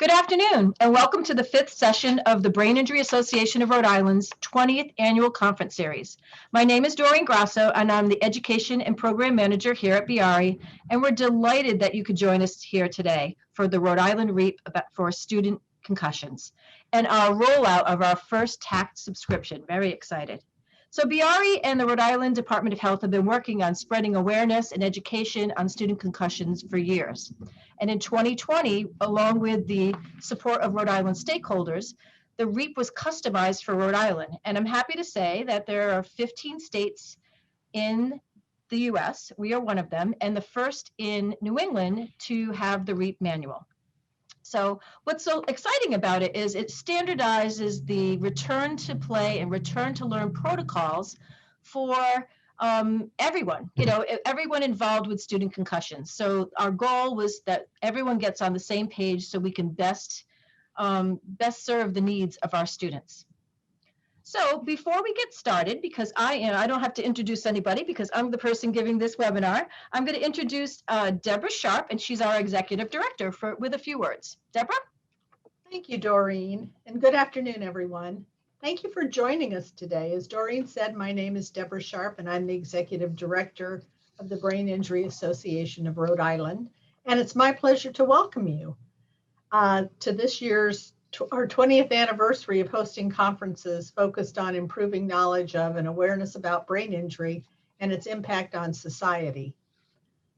Good afternoon, and welcome to the 5th session of the Brain Injury Association of Rhode Island's 20th Annual Conference Series. My name is Doreen Grasso, and I'm the Education and Program Manager here at BIARI, and we're delighted that you could join us here today for the Rhode Island REAP for student concussions and our rollout of our first TACT subscription. Very excited. So BIARI and the Rhode Island Department of Health have been working on spreading awareness and education on student concussions for years. And in 2020, along with the support of Rhode Island stakeholders, the REAP was customized for Rhode Island. And I'm happy to say that there are 15 states in the US, we are one of them, and the first in New England to have the REAP manual. So what's so exciting about it is it standardizes the return to play and return to learn protocols for everyone, everyone involved with student concussions. So our goal was that everyone gets on the same page so we can best serve the needs of our students. So before we get started, because I don't have to introduce anybody because I'm the person giving this webinar, I'm going to introduce Deborah Sharp, and she's our Executive Director with a few words. Deborah? Thank you, Doreen, and good afternoon, everyone. Thank you for joining us today. As Doreen said, my name is Deborah Sharp, and I'm the Executive Director of the Brain Injury Association of Rhode Island, and it's my pleasure to welcome you to this year's our 20th anniversary of hosting conferences focused on improving knowledge of and awareness about brain injury and its impact on society.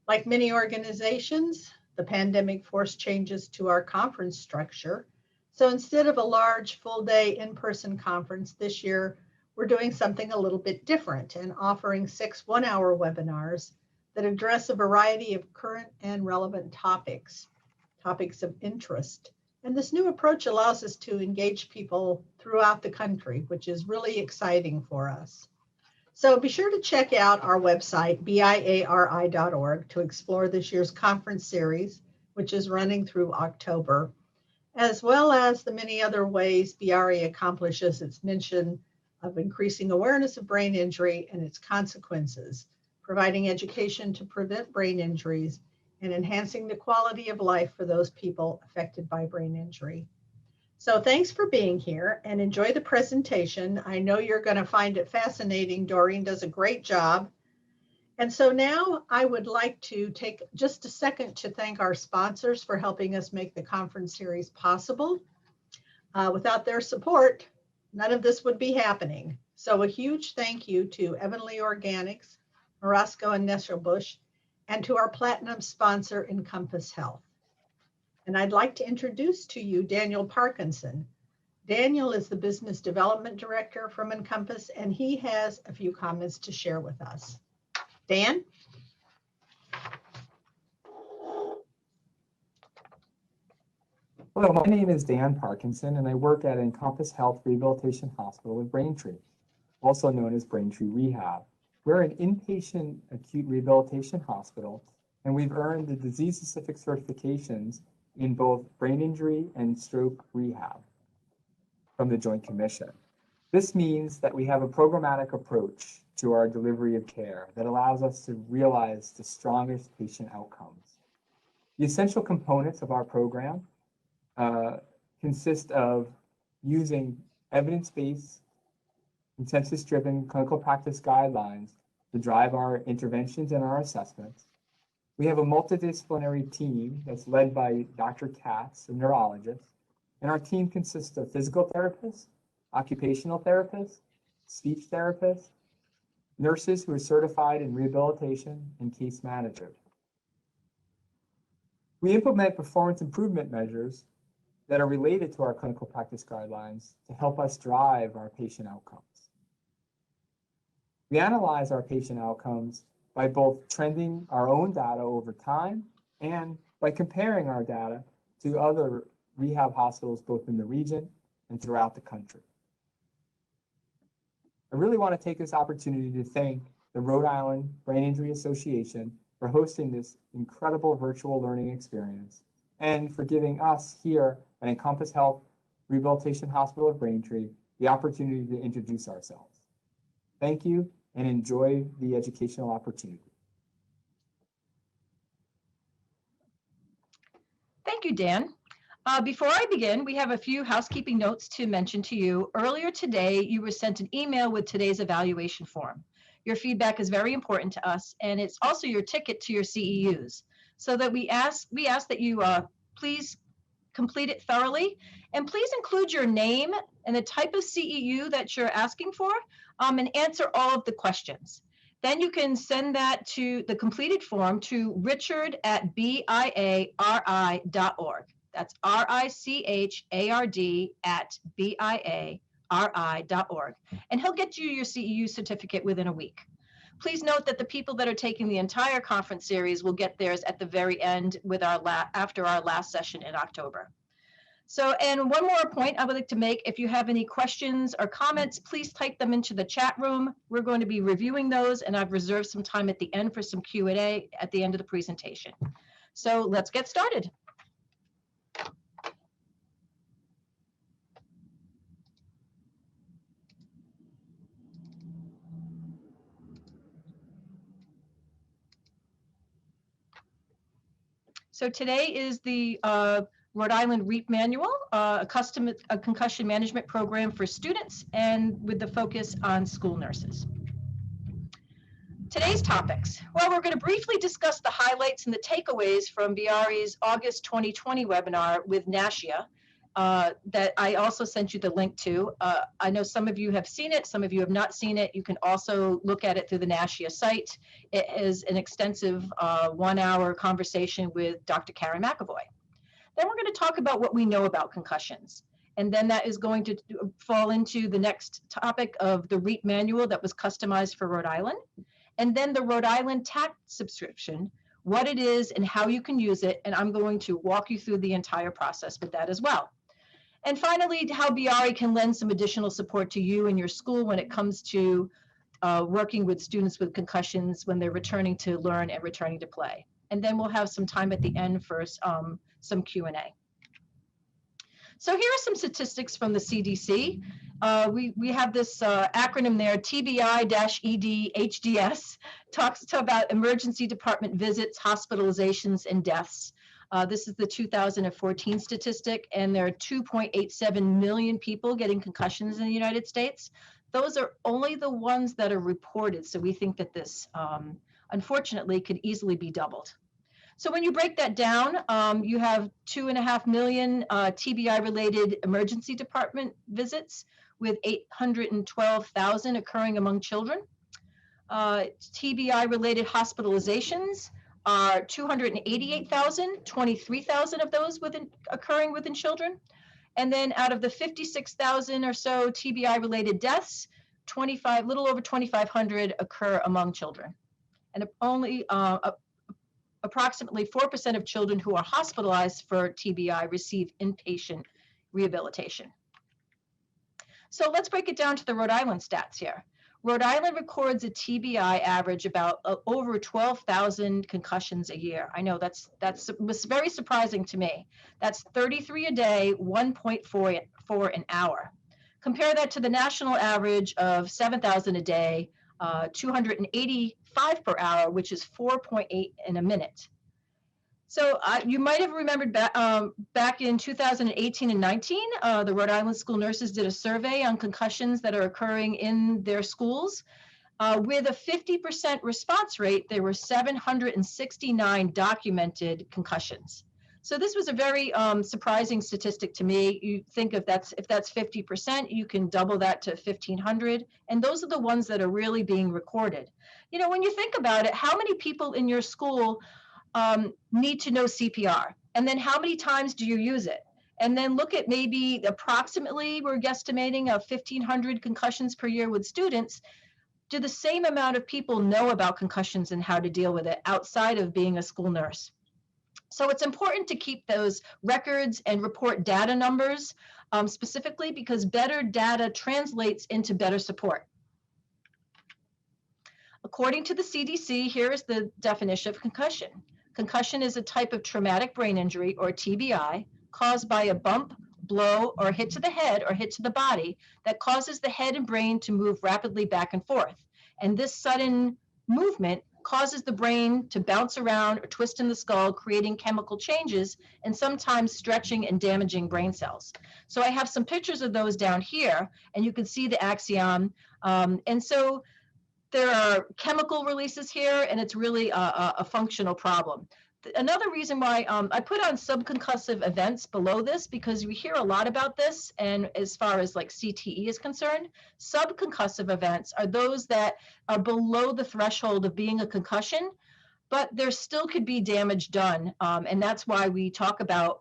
Like many organizations, the pandemic forced changes to our conference structure. So instead of a large full-day in-person conference this year, we're doing something a little bit different and offering 6 one-hour webinars that address a variety of current and relevant topics of interest. And this new approach allows us to engage people throughout the country, which is really exciting for us. So be sure to check out our website, biari.org, to explore this year's conference series, which is running through October, as well as the many other ways BIARI accomplishes its mission of increasing awareness of brain injury and its consequences, providing education to prevent brain injuries, and enhancing the quality of life for those people affected by brain injury. So thanks for being here and enjoy the presentation. I know you're going to find it fascinating. Doreen does a great job. And so now I would like to take just a second to thank our sponsors for helping us make the conference series possible. Without their support, none of this would be happening. So a huge thank you to Evanly Organics, Morasco and Nesselbush, and to our platinum sponsor, Encompass Health. And I'd like to introduce to you Daniel Parkinson. Daniel is the Business Development Director from Encompass, and he has a few comments to share with us. Dan? Hello, my name is Dan Parkinson, and I work at Encompass Health Rehabilitation Hospital in Braintree, also known as Braintree Rehab. We're an inpatient acute rehabilitation hospital, and we've earned the disease-specific certifications in both brain injury and stroke rehab from the Joint Commission. This means that we have a programmatic approach to our delivery of care that allows us to realize the strongest patient outcomes. The essential components of our program consist of using evidence-based, consensus-driven clinical practice guidelines to drive our interventions and our assessments. We have a multidisciplinary team that's led by Dr. Katz, a neurologist, and our team consists of physical therapists, occupational therapists, speech therapists, nurses who are certified in rehabilitation, and case managers. We implement performance improvement measures that are related to our clinical practice guidelines to help us drive our patient outcomes. We analyze our patient outcomes by both trending our own data over time and by comparing our data to other rehab hospitals both in the region and throughout the country. I really want to take this opportunity to thank the Rhode Island Brain Injury Association for hosting this incredible virtual learning experience and for giving us here at Encompass Health Rehabilitation Hospital of Braintree the opportunity to introduce ourselves. Thank you and enjoy the educational opportunity. Thank you, Dan. Before I begin, we have a few housekeeping notes to mention to you. Earlier today, you were sent an email with today's evaluation form. Your feedback is very important to us, and it's also your ticket to your CEUs. So that we ask that you please complete it thoroughly, and please include your name and the type of CEU that you're asking for, and answer all of the questions. Then you can send that to the completed form to richard@biari.org. That's RICHARD@BIARI.org. And he'll get you your CEU certificate within a week. Please note that the people that are taking the entire conference series will get theirs at the very end with after our last session in October. So, and one more point I would like to make, if you have any questions or comments, please type them into the chat room. We're going to be reviewing those, and I've reserved some time at the end for some Q&A at the end of the presentation. So let's get started. So today is the Rhode Island REAP manual, a concussion management program for students, and with the focus on school nurses. Today's topics. Well, we're going to briefly discuss the highlights and the takeaways from BIARI's August 2020 webinar with NASHIA that I also sent you the link to. I know some of you have seen it, some of you have not seen it. You can also look at it through the NASHIA site. It is an extensive 1-hour conversation with Dr. Karen McAvoy. Then we're going to talk about what we know about concussions. And then that is going to fall into the next topic of the REAP manual that was customized for Rhode Island. And then the Rhode Island TACT subscription, what it is and how you can use it. And I'm going to walk you through the entire process with that as well. And finally, how BIARI can lend some additional support to you and your school when it comes to working with students with concussions when they're returning to learn and returning to play. And then we'll have some time at the end for some Q&A. So here are some statistics from the CDC. We have this acronym there, TBI-ED-HDS, talks about emergency department visits, hospitalizations, and deaths. This is the 2014 statistic, and there are 2.87 million people getting concussions in the United States. Those are only the ones that are reported, so we think that this, unfortunately, could easily be doubled. So when you break that down, you have 2.5 million TBI-related emergency department visits, with 812,000 occurring among children. TBI-related hospitalizations are 288,000, 23,000 of those occurring within children. And then out of the 56,000 or so TBI-related deaths, little over 2,500 occur among children. And only approximately 4% of children who are hospitalized for TBI receive inpatient rehabilitation. So let's break it down to the Rhode Island stats here. Rhode Island records a TBI average about over 12,000 concussions a year. I know that was very surprising to me. That's 33 a day, 1.4 an hour. Compare that to the national average of 7,000 a day, 285 per hour, which is 4.8 in a minute. So you might have remembered back in 2018 and 19, the Rhode Island school nurses did a survey on concussions that are occurring in their schools. With a 50% response rate, there were 769 documented concussions. So this was a very surprising statistic to me. You think if that's 50%, you can double that to 1,500. And those are the ones that are really being recorded. You know, when you think about it, how many people in your school need to know CPR? And then how many times do you use it? And then look at maybe approximately, we're guesstimating 1,500 concussions per year with students. Do the same amount of people know about concussions and how to deal with it outside of being a school nurse? So it's important to keep those records and report data numbers specifically, because better data translates into better support. According to the CDC, here is the definition of concussion. Concussion is a type of traumatic brain injury, or TBI, caused by a bump, blow, or hit to the head or hit to the body that causes the head and brain to move rapidly back and forth. And this sudden movement causes the brain to bounce around or twist in the skull, creating chemical changes and sometimes stretching and damaging brain cells. So I have some pictures of those down here, and you can see the axion. And so there are chemical releases here, and it's really a functional problem. Another reason why I put on subconcussive events below this, because we hear a lot about this, and as far as like CTE is concerned, subconcussive events are those that are below the threshold of being a concussion, but there still could be damage done, and that's why we talk about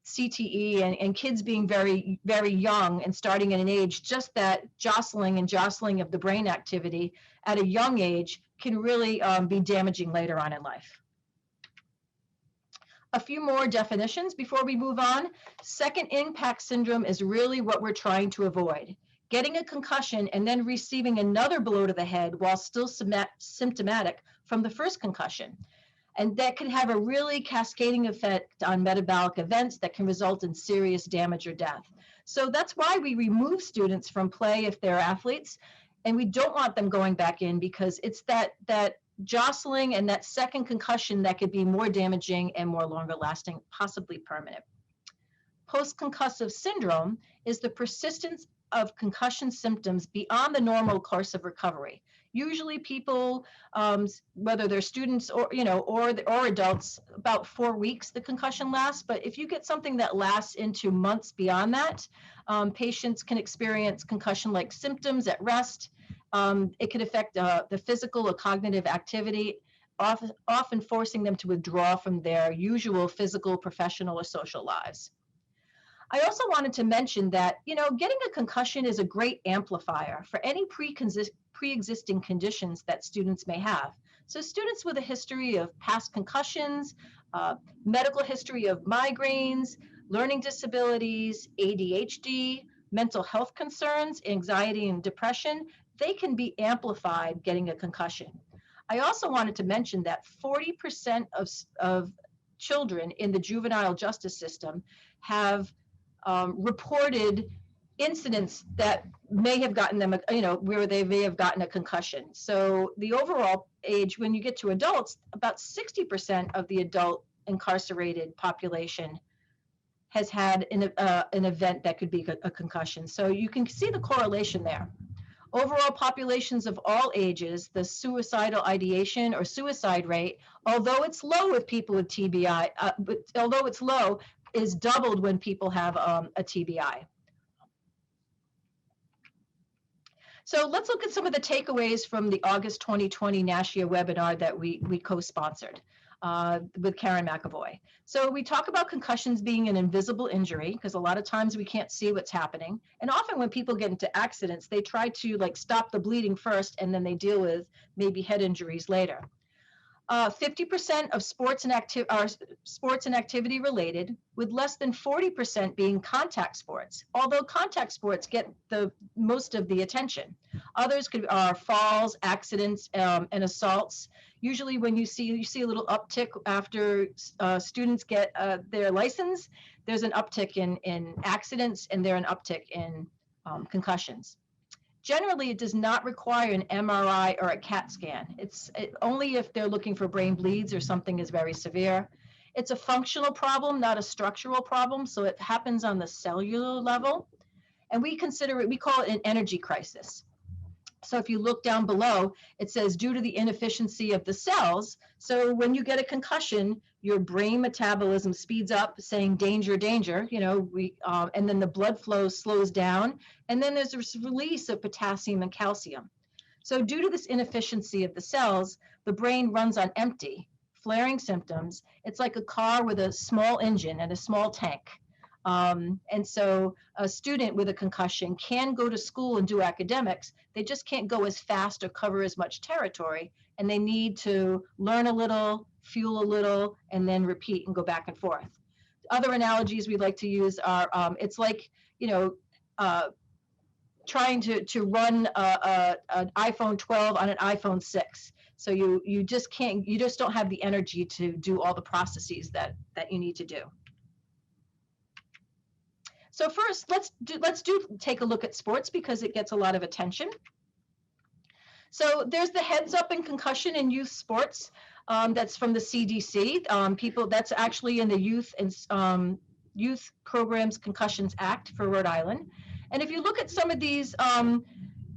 CTE and kids being very, very young and starting at an age, just that jostling of the brain activity at a young age can really be damaging later on in life. A few more definitions before we move on. Second impact syndrome is really what we're trying to avoid. Getting a concussion and then receiving another blow to the head while still symptomatic from the first concussion. And that can have a really cascading effect on metabolic events that can result in serious damage or death. So that's why we remove students from play if they're athletes, and we don't want them going back in, because it's that jostling and that second concussion that could be more damaging and more longer lasting, possibly permanent. Post-concussive syndrome is the persistence of concussion symptoms beyond the normal course of recovery. Usually people, whether they're students or adults, about 4 weeks the concussion lasts. But if you get something that lasts into months beyond that, patients can experience concussion-like symptoms at rest. It can affect the physical or cognitive activity, often forcing them to withdraw from their usual physical, professional, or social lives. I also wanted to mention that, getting a concussion is a great amplifier for any pre-existing conditions that students may have. So students with a history of past concussions, medical history of migraines, learning disabilities, ADHD, mental health concerns, anxiety and depression, they can be amplified getting a concussion. I also wanted to mention that 40% of children in the juvenile justice system have reported incidents that may have gotten them, where they may have gotten a concussion. So the overall age, when you get to adults, about 60% of the adult incarcerated population has had an event that could be a concussion. So you can see the correlation there. Overall populations of all ages, the suicidal ideation or suicide rate, although it's low with people with TBI, although it's low, is doubled when people have a TBI. So let's look at some of the takeaways from the August 2020 NASHIA webinar that we co-sponsored with Karen McAvoy. So we talk about concussions being an invisible injury, because a lot of times we can't see what's happening. And often when people get into accidents, they try to stop the bleeding first, and then they deal with maybe head injuries later. 50% of sports and activity related, with less than 40% being contact sports, although contact sports get the most of the attention. Others are falls, accidents, and assaults. Usually when you see a little uptick after students get their license, there's an uptick in accidents, and there's an uptick in concussions. Generally, it does not require an MRI or a CAT scan. It's only if they're looking for brain bleeds or something is very severe. It's a functional problem, not a structural problem, so it happens on the cellular level. And we call it an energy crisis. So if you look down below, it says due to the inefficiency of the cells. So when you get a concussion, your brain metabolism speeds up, saying danger, danger, and then the blood flow slows down, and then there's this release of potassium and calcium. So due to this inefficiency of the cells, the brain runs on empty, flaring symptoms. It's like a car with a small engine and a small tank. And so a student with a concussion can go to school and do academics. They just can't go as fast or cover as much territory, and they need to learn a little, fuel a little, and then repeat and go back and forth. Other analogies we like to use are, it's like, trying to run an iPhone 12 on an iPhone 6. So you just don't have the energy to do all the processes that you need to do. So first, let's take a look at sports, because it gets a lot of attention. So there's the Heads Up in Concussion in Youth Sports. That's from the CDC. That's actually in the Youth Programs Concussions Act for Rhode Island. And if you look at some of these,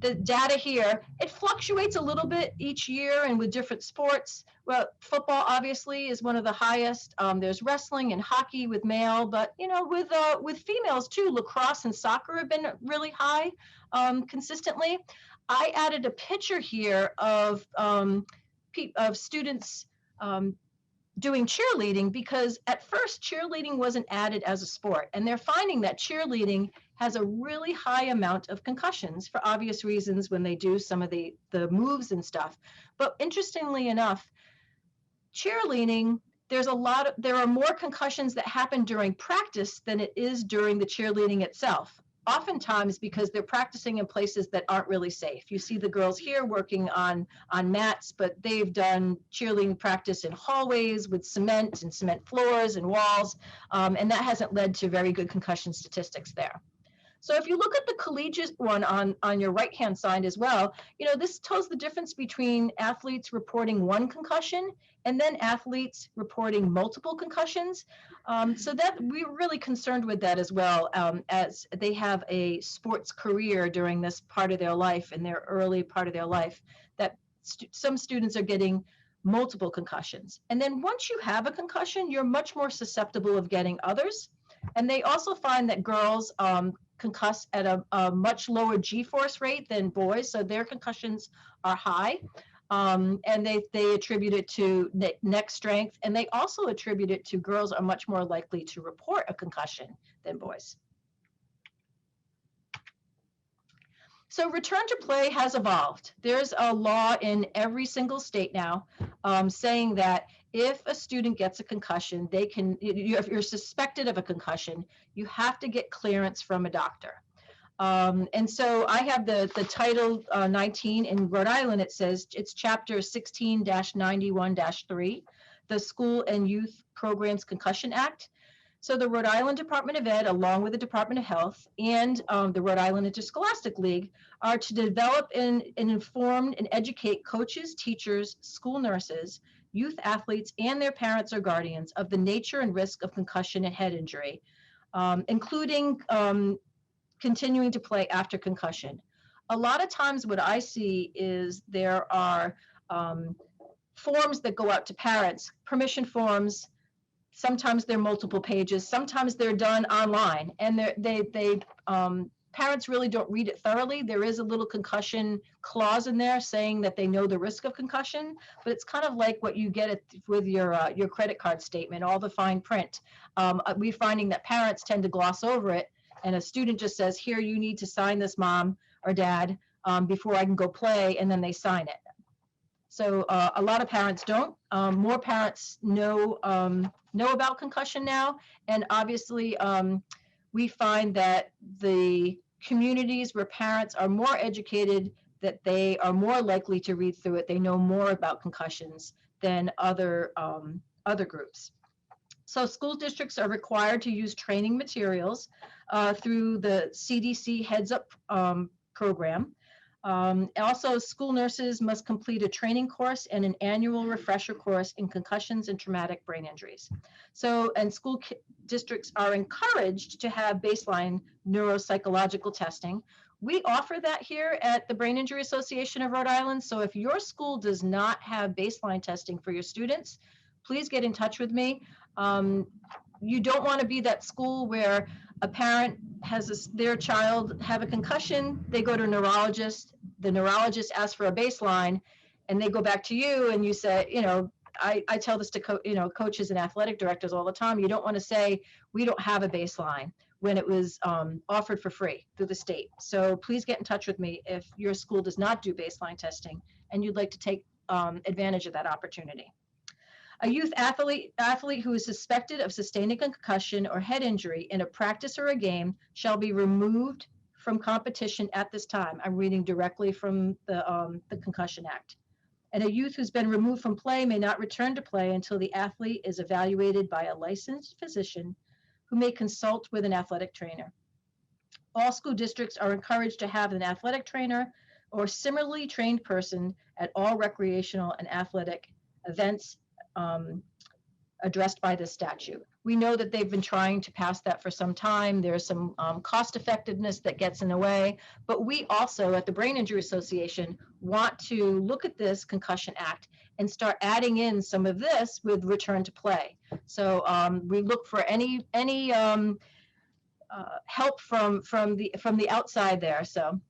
the data here, it fluctuates a little bit each year and with different sports. Well, football obviously is one of the highest. There's wrestling and hockey with male, but with females too, lacrosse and soccer have been really high consistently. I added a picture here of students doing cheerleading, because at first cheerleading wasn't added as a sport, and they're finding that cheerleading has a really high amount of concussions for obvious reasons when they do some of the moves and stuff. But interestingly enough, cheerleading, there are more concussions that happen during practice than it is during the cheerleading itself. Oftentimes because they're practicing in places that aren't really safe. You see the girls here working on mats, but they've done cheerleading practice in hallways with cement and cement floors and walls, and that hasn't led to very good concussion statistics there. So if you look at the collegiate one on your right-hand side as well, this tells the difference between athletes reporting one concussion and then athletes reporting multiple concussions. So that we're really concerned with that as well, as they have a sports career during this part of their life, in their early part of their life, that some students are getting multiple concussions. And then once you have a concussion, you're much more susceptible of getting others. And they also find that girls concuss at a much lower G-force rate than boys, so their concussions are high, and they attribute it to neck strength, and they also attribute it to girls are much more likely to report a concussion than boys. So return to play has evolved. There's a law in every single state now saying that if a student gets a concussion, if you're suspected of a concussion, you have to get clearance from a doctor. And so I have the Title 19 in Rhode Island. It says it's Chapter 16-91-3, the School and Youth Programs Concussion Act. So the Rhode Island Department of Ed, along with the Department of Health and the Rhode Island Interscholastic League, are to develop and inform and educate coaches, teachers, school nurses, youth athletes, and their parents or guardians of the nature and risk of concussion and head injury, including continuing to play after concussion. A lot of times what I see is there are forms that go out to parents, permission forms. Sometimes they're multiple pages, sometimes they're done online, and parents really don't read it thoroughly. There is a little concussion clause in there saying that they know the risk of concussion, but it's kind of like what you get with your credit card statement, all the fine print. We're finding that parents tend to gloss over it, and a student just says, here, you need to sign this, mom or dad, before I can go play, and then they sign it. So a lot of parents don't. More parents know about concussion now, and obviously we find that the communities where parents are more educated, that they are more likely to read through it. They know more about concussions than other groups. So school districts are required to use training materials through the CDC Heads Up program. Also, school nurses must complete a training course and an annual refresher course in concussions and traumatic brain injuries. So, and school districts are encouraged to have baseline neuropsychological testing. We offer that here at the Brain Injury Association of Rhode Island. So if your school does not have baseline testing for your students, please get in touch with me. You don't want to be that school where a parent has their child have a concussion, they go to a neurologist, the neurologist asks for a baseline, and they go back to you and you say, I tell this to coaches and athletic directors all the time, you don't want to say, we don't have a baseline, when it was offered for free through the state. So please get in touch with me if your school does not do baseline testing and you'd like to take advantage of that opportunity. A youth athlete who is suspected of sustaining a concussion or head injury in a practice or a game shall be removed from competition at this time. I'm reading directly from the Concussion Act. And a youth who's been removed from play may not return to play until the athlete is evaluated by a licensed physician who may consult with an athletic trainer. All school districts are encouraged to have an athletic trainer or similarly trained person at all recreational and athletic events addressed by this statute. We know that they've been trying to pass that for some time. There's some cost effectiveness that gets in the way, but we also at the Brain Injury Association want to look at this Concussion Act and start adding in some of this with return to play. So we look for any help from the outside there. So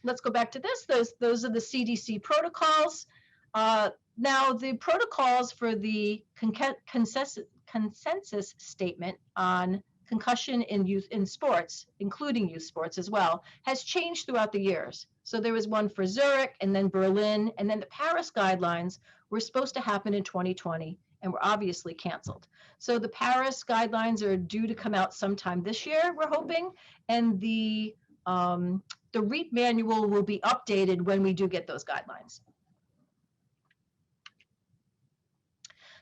let's go back to this. Those are the CDC protocols. Now, the protocols for the consensus statement on concussion in youth in sports, including youth sports as well, has changed throughout the years. So there was one for Zurich and then Berlin, and then the Paris guidelines were supposed to happen in 2020 and were obviously canceled. So the Paris guidelines are due to come out sometime this year, we're hoping, and the REAP manual will be updated when we do get those guidelines.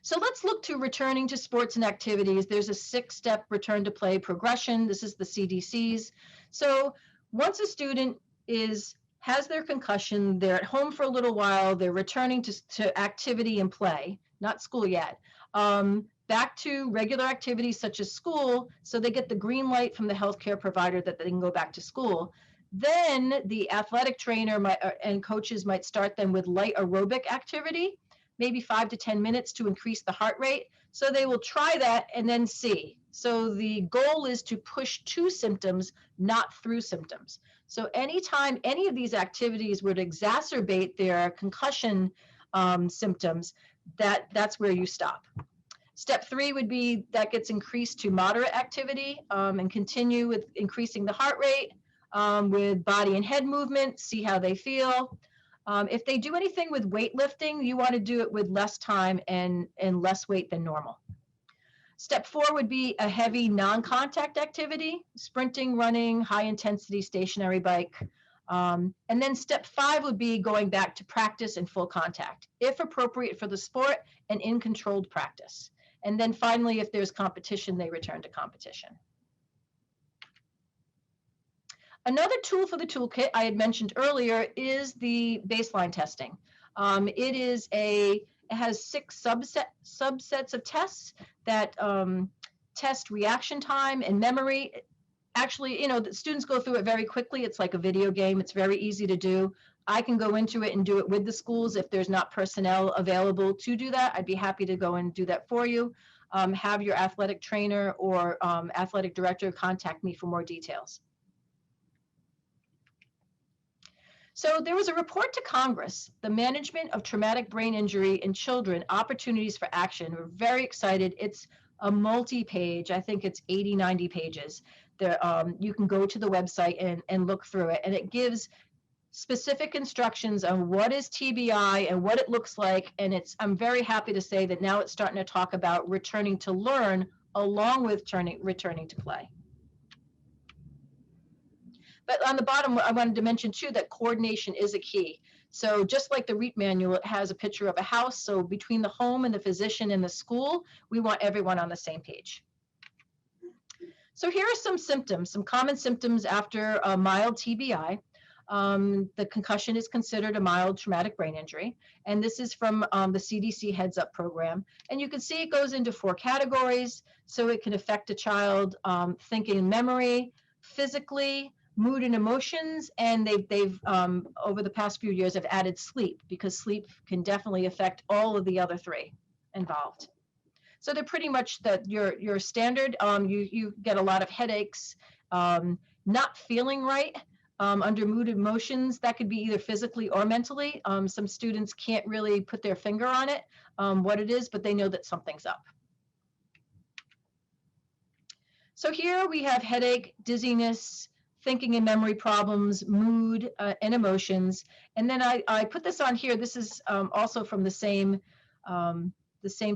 So let's look to returning to sports and activities. There's a 6-step return to play progression. This is the CDC's. So once a student has their concussion, they're at home for a little while, they're returning to activity and play, not school yet, back to regular activities such as school, so they get the green light from the healthcare provider that they can go back to school. Then the athletic trainer and coaches might start them with light aerobic activity, maybe 5 to 10 minutes to increase the heart rate. So they will try that and then see. So the goal is to push to symptoms, not through symptoms. So anytime any of these activities would exacerbate their concussion symptoms, that's where you stop. Step 3 would be that gets increased to moderate activity and continue with increasing the heart rate with body and head movement, see how they feel. If they do anything with weightlifting, you want to do it with less time and less weight than normal. Step 4 would be a heavy non-contact activity, sprinting, running, high intensity stationary bike. And then step 5 would be going back to practice and full contact, if appropriate for the sport and in controlled practice. And then finally, if there's competition, they return to competition. Another tool for the toolkit I had mentioned earlier is the baseline testing. It has 6 subsets of tests that test reaction time and memory. Actually, the students go through it very quickly. It's like a video game. It's very easy to do. I can go into it and do it with the schools. If there's not personnel available to do that, I'd be happy to go and do that for you. Have your athletic trainer or athletic director contact me for more details. So there was a report to Congress, the Management of Traumatic Brain Injury in Children, Opportunities for Action. We're very excited. It's a multi-page, I think it's 80, 90 pages. There, you can go to the website and look through it, and it gives specific instructions on what is TBI and what it looks like. And I'm very happy to say that now it's starting to talk about returning to learn along with returning to play. But on the bottom, I wanted to mention too that coordination is a key. So just like the REAP manual, it has a picture of a house. So between the home and the physician and the school, we want everyone on the same page. So here are some symptoms, some common symptoms after a mild TBI. The concussion is considered a mild traumatic brain injury. And this is from the CDC Heads Up program. And you can see it goes into 4 categories. So it can affect a child thinking and memory, physically, mood and emotions, and they've over the past few years have added sleep, because sleep can definitely affect all of the other 3 involved. So they're pretty much your standard. You get a lot of headaches, not feeling right. Under mood and emotions, that could be either physically or mentally. Some students can't really put their finger on it, what it is, but they know that something's up. So here we have headache, dizziness, thinking and memory problems, mood and emotions. And then I put this on here. This is also from the same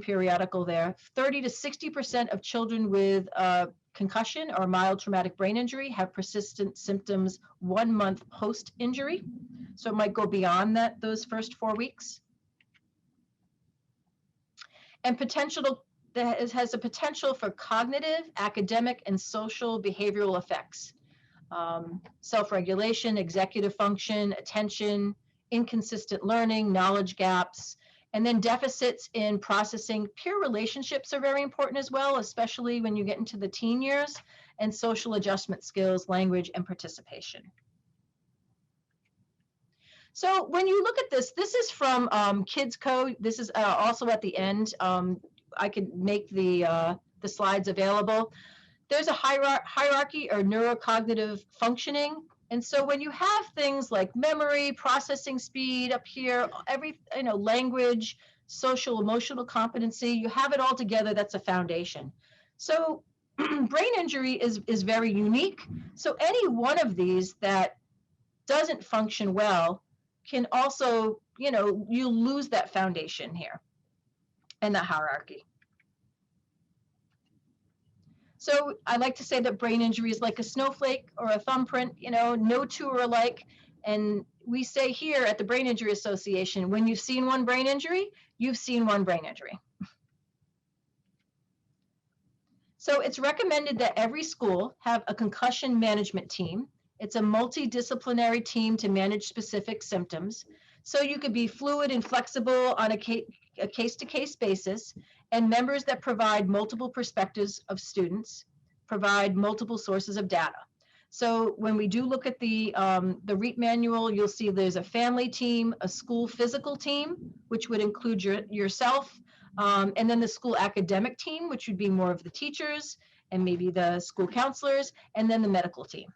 periodical there. 30 to 60% of children with concussion or mild traumatic brain injury have persistent symptoms 1 month post-injury. So it might go beyond those first 4 weeks. And has a potential for cognitive, academic, and social behavioral effects. self-regulation, executive function, attention, inconsistent learning, knowledge gaps, and then deficits in processing. Peer relationships are very important as well, especially when you get into the teen years, and social adjustment skills, language, and participation. So when you look at this, this is from Kids Code. This is also at the end. I could make the slides available. There's a hierarchy or neurocognitive functioning. And so when you have things like memory, processing speed up here, language, social, emotional competency, you have it all together, that's a foundation. So brain injury is very unique. So any one of these that doesn't function well can also, you lose that foundation here and that hierarchy. So I like to say that brain injury is like a snowflake or a thumbprint, no two are alike. And we say here at the Brain Injury Association, when you've seen one brain injury, you've seen one brain injury. So it's recommended that every school have a concussion management team. It's a multidisciplinary team to manage specific symptoms. So you could be fluid and flexible on a case-to-case basis, and members that provide multiple perspectives of students, provide multiple sources of data. So when we do look at the REAP manual, you'll see there's a family team, a school physical team, which would include yourself, and then the school academic team, which would be more of the teachers and maybe the school counselors, and then the medical team.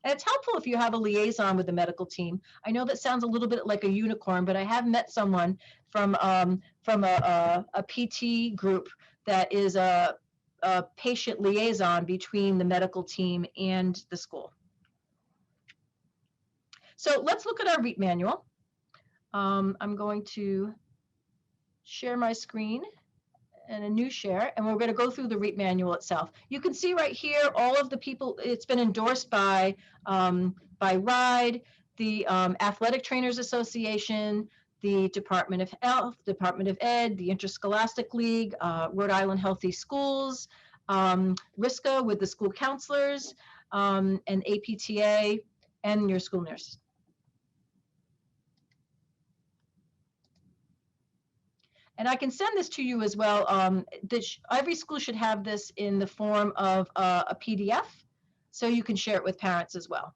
And it's helpful if you have a liaison with the medical team. I know that sounds a little bit like a unicorn, but I have met someone from a PT group that is a patient liaison between the medical team and the school. So let's look at our REAP manual. I'm going to share my screen and a new share, and we're going to go through the REAP manual itself. You can see right here all of the people. It's been endorsed by Rhode, the Athletic Trainers Association, the Department of Health, Department of Ed, the Interscholastic League, Rhode Island Healthy Schools, RISCA with the school counselors, and APTA, and your school nurse. And I can send this to you as well. Every school should have this in the form of a PDF, so you can share it with parents as well.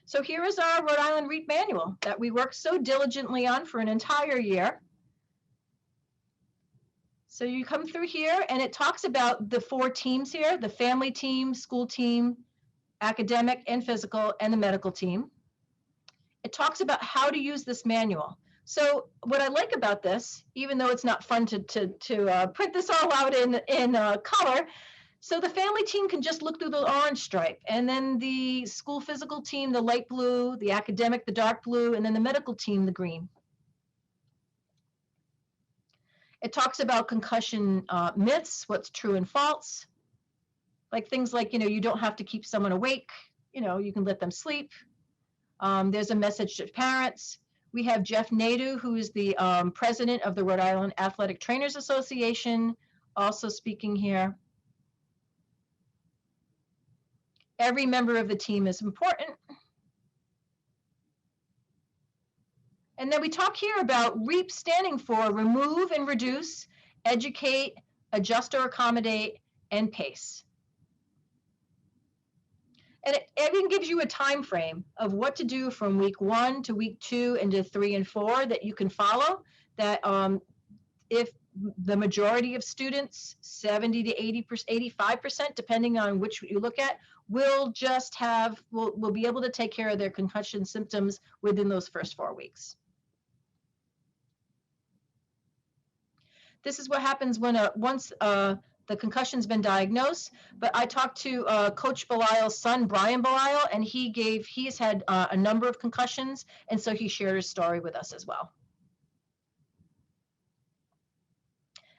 So here is our Rhode Island REAP manual that we worked so diligently on for an entire year. So you come through here, and it talks about the 4 teams here: the family team, school team, academic and physical, and the medical team. It talks about how to use this manual. So what I like about this, even though it's not fun to print this all out in color, so the family team can just look through the orange stripe, and then the school physical team, the light blue, the academic, the dark blue, and then the medical team, the green. It talks about concussion myths, what's true and false, like things like, you don't have to keep someone awake, you can let them sleep. There's a message to parents. We have Jeff Nadu, who is the president of the Rhode Island Athletic Trainers Association, also speaking here. Every member of the team is important. And then we talk here about REAP standing for remove and reduce, educate, adjust or accommodate, and pace. And it even gives you a time frame of what to do from week 1 to week 2 into 3 and 4 that you can follow. That if the majority of students, 70 to 85%, depending on which you look at, will be able to take care of their concussion symptoms within those first 4 weeks. This is what happens when once the concussion's been diagnosed, but I talked to Coach Belisle's son, Brian Belisle, and he's had a number of concussions, and so he shared his story with us as well.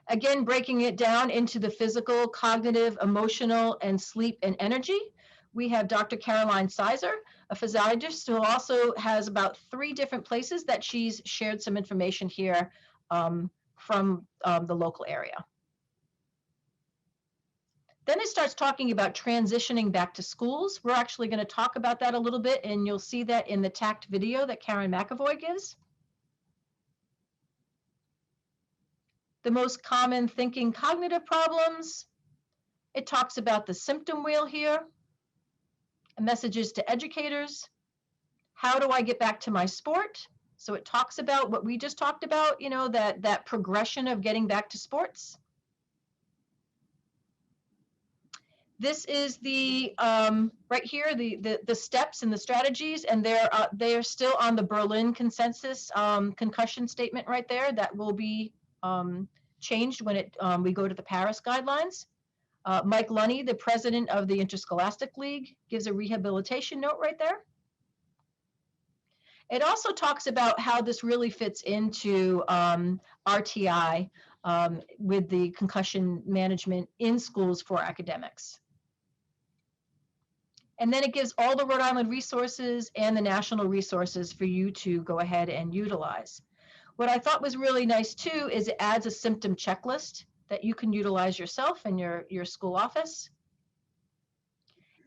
Again, breaking it down into the physical, cognitive, emotional, and sleep and energy. We have Dr. Caroline Sizer, a physiologist who also has about 3 different places that she's shared some information here from the local area. Then it starts talking about transitioning back to schools. We're actually going to talk about that a little bit, and you'll see that in the TACT video that Karen McAvoy gives. The most common thinking cognitive problems. It talks about the symptom wheel here, messages to educators. How do I get back to my sport? So it talks about what we just talked about, you know, that progression of getting back to sports. This is the right here, the steps and the strategies, and they're still on the Berlin consensus concussion statement right there. That will be changed when we go to the Paris guidelines. Mike Lunny, the president of the Interscholastic League, gives a rehabilitation note right there. It also talks about how this really fits into RTI with the concussion management in schools for academics. And then it gives all the Rhode Island resources and the national resources for you to go ahead and utilize. What I thought was really nice too is it adds a symptom checklist that you can utilize yourself in your school office,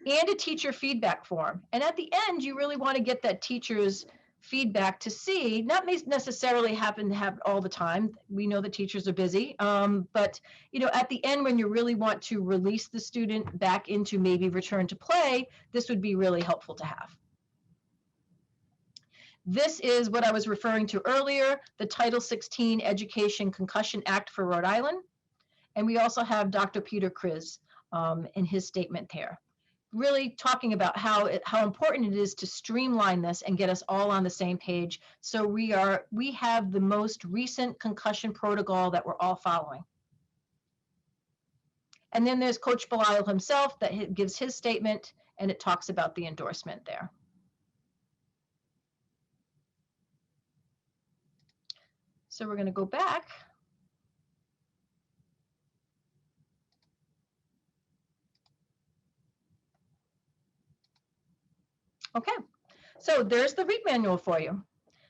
and a teacher feedback form. And at the end, you really want to get that teacher's feedback to see, not necessarily happen to have all the time. We know the teachers are busy, but you know, at the end, when you really want to release the student back into maybe return to play, this would be really helpful to have. This is what I was referring to earlier, the Title 16 Education Concussion Act for Rhode Island. And we also have Dr. Peter Kriz in his statement there, really talking about how important it is to streamline this and get us all on the same page. So we have the most recent concussion protocol that we're all following. And then there's Coach Belial himself that gives his statement, and it talks about the endorsement there. So we're going to go back. Okay, so there's the REAP manual for you.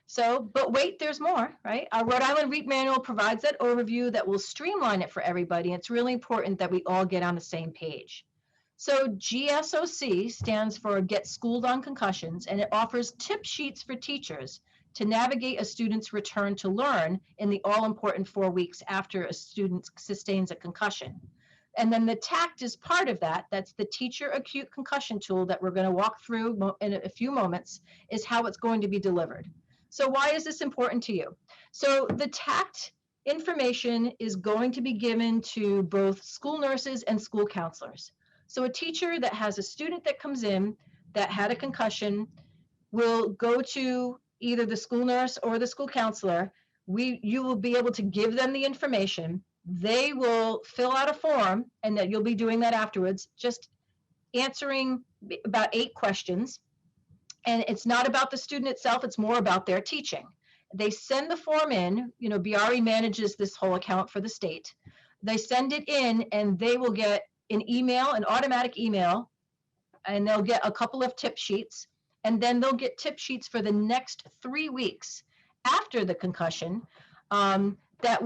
So, but wait, there's more, right? Our Rhode Island REAP manual provides that overview that will streamline it for everybody. It's really important that we all get on the same page. So GSOC stands for Get Schooled on Concussions, and it offers tip sheets for teachers to navigate a student's return to learn in the all-important 4 weeks after a student sustains a concussion. And then the TACT is part of that. That's the Teacher Acute Concussion Tool that we're going to walk through in a few moments, is how it's going to be delivered. So why is this important to you? So the TACT information is going to be given to both school nurses and school counselors. So a teacher that has a student that comes in that had a concussion will go to either the school nurse or the school counselor. You will be able to give them the information. They will fill out a form, and that you'll be doing that afterwards, just answering about 8 questions. And it's not about the student itself, it's more about their teaching. They send the form in, you know, BIARI manages this whole account for the state. They send it in, and they will get an email, an automatic email, and they'll get a couple of tip sheets, and then they'll get tip sheets for the next 3 weeks after the concussion that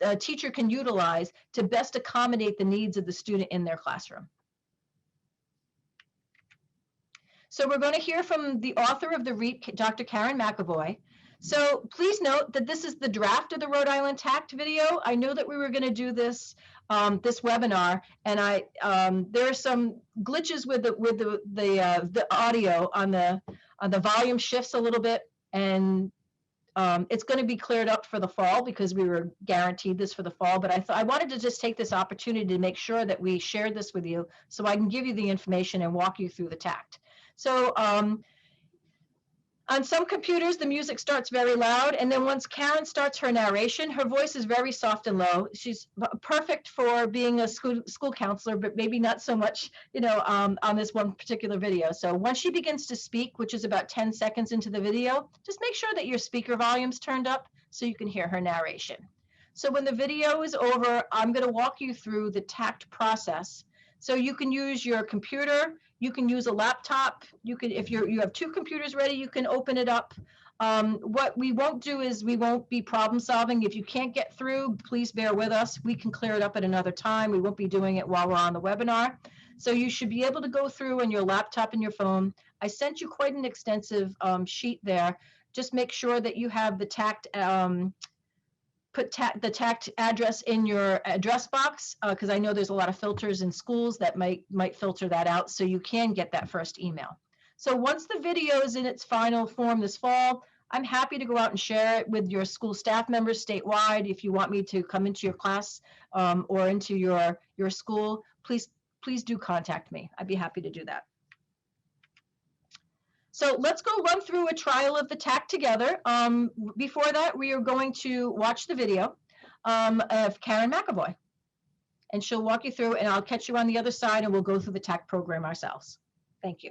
a teacher can utilize to best accommodate the needs of the student in their classroom. So we're going to hear from the author of the REAP, Dr. Karen McAvoy. So please note that this is the draft of the Rhode Island TACT video. I know that we were going to do this this webinar, and there are some glitches with the audio on the volume shifts a little bit, and it's going to be cleared up for the fall because we were guaranteed this for the fall. But I wanted to just take this opportunity to make sure that we shared this with you so I can give you the information and walk you through the TACT. So on some computers, the music starts very loud, and then once Karen starts her narration, her voice is very soft and low. She's perfect for being a school counselor, but maybe not so much, you know, on this one particular video. So once she begins to speak, which is about 10 seconds into the video, just make sure that your speaker volume's turned up so you can hear her narration. So when the video is over, I'm going to walk you through the TACT process. So you can use your computer, you can use a laptop, you can, if you have 2 computers ready, you can open it up. What we won't do is we won't be problem solving. If you can't get through, please bear with us. We can clear it up at another time. We won't be doing it while we're on the webinar. So you should be able to go through on your laptop and your phone. I sent you quite an extensive sheet there. Just make sure that you have the TACT, the TACT address in your address box, because I know there's a lot of filters in schools that might filter that out, so you can get that first email. So once the video is in its final form this fall, I'm happy to go out and share it with your school staff members statewide. If you want me to come into your class or into your school, please do contact me. I'd be happy to do that. So let's go run through a trial of the TACT together. Before that, we are going to watch the video of Karen McAvoy. And she'll walk you through, and I'll catch you on the other side, and we'll go through the TACT program ourselves. Thank you.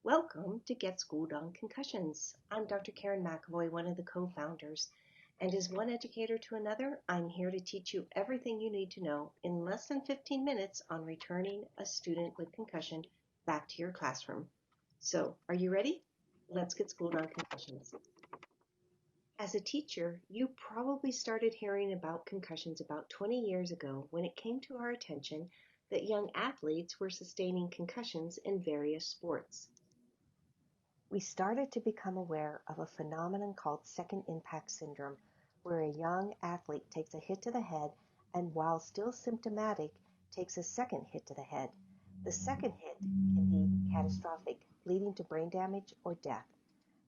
Welcome to Get Schooled on Concussions. I'm Dr. Karen McAvoy, one of the co-founders. And as one educator to another, I'm here to teach you everything you need to know in less than 15 minutes on returning a student with concussion back to your classroom. So, are you ready? Let's get schooled on concussions. As a teacher, you probably started hearing about concussions about 20 years ago when it came to our attention that young athletes were sustaining concussions in various sports. We started to become aware of a phenomenon called second impact syndrome, where a young athlete takes a hit to the head and, while still symptomatic, takes a second hit to the head. The second hit can be catastrophic, leading to brain damage or death.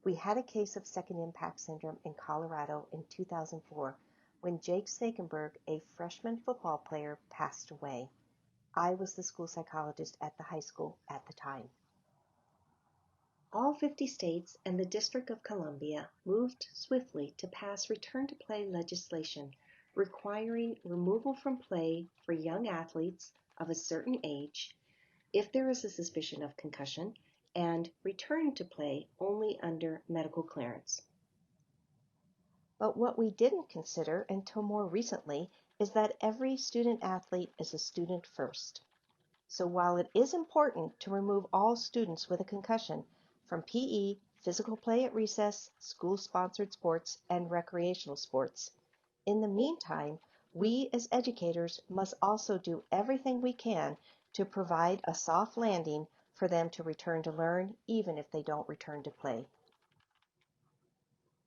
We had a case of second impact syndrome in Colorado in 2004 when Jake Sakenberg, a freshman football player, passed away. I was the school psychologist at the high school at the time. All 50 states and the District of Columbia moved swiftly to pass return-to-play legislation requiring removal from play for young athletes of a certain age if there is a suspicion of concussion, and return to play only under medical clearance. But what we didn't consider until more recently is that every student athlete is a student first. So while it is important to remove all students with a concussion from PE, physical play at recess, school-sponsored sports, and recreational sports, in the meantime, we as educators must also do everything we can to provide a soft landing for them to return to learn, even if they don't return to play.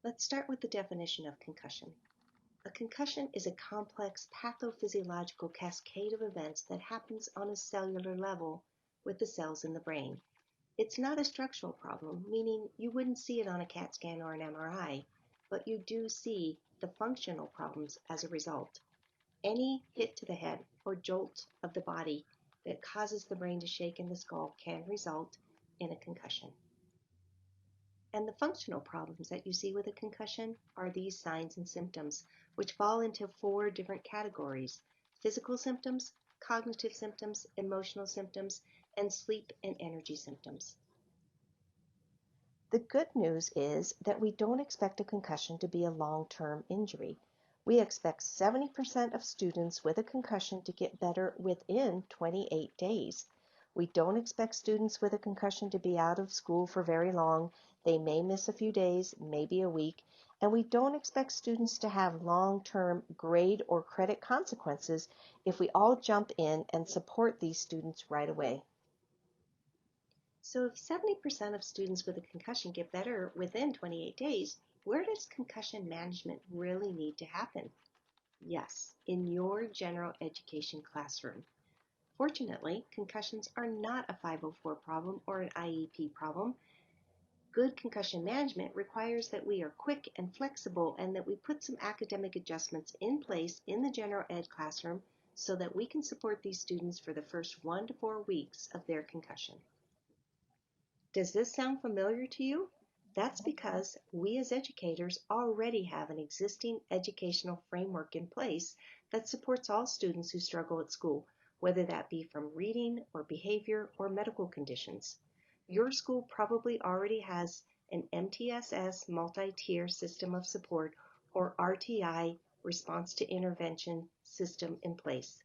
Let's start with the definition of concussion. A concussion is a complex pathophysiological cascade of events that happens on a cellular level with the cells in the brain. It's not a structural problem, meaning you wouldn't see it on a CAT scan or an MRI, but you do see the functional problems as a result. Any hit to the head or jolt of the body that causes the brain to shake in the skull can result in a concussion. And the functional problems that you see with a concussion are these signs and symptoms, which fall into 4 different categories: physical symptoms, cognitive symptoms, emotional symptoms, and sleep and energy symptoms. The good news is that we don't expect a concussion to be a long-term injury. We expect 70% of students with a concussion to get better within 28 days. We don't expect students with a concussion to be out of school for very long. They may miss a few days, maybe a week, and we don't expect students to have long-term grade or credit consequences if we all jump in and support these students right away. So if 70% of students with a concussion get better within 28 days, where does concussion management really need to happen? Yes, in your general education classroom. Fortunately, concussions are not a 504 problem or an IEP problem. Good concussion management requires that we are quick and flexible and that we put some academic adjustments in place in the general ed classroom so that we can support these students for the first 1 to 4 weeks of their concussion. Does this sound familiar to you? That's because we as educators already have an existing educational framework in place that supports all students who struggle at school, whether that be from reading or behavior or medical conditions. Your school probably already has an MTSS multi-tier system of support or RTI response to intervention system in place.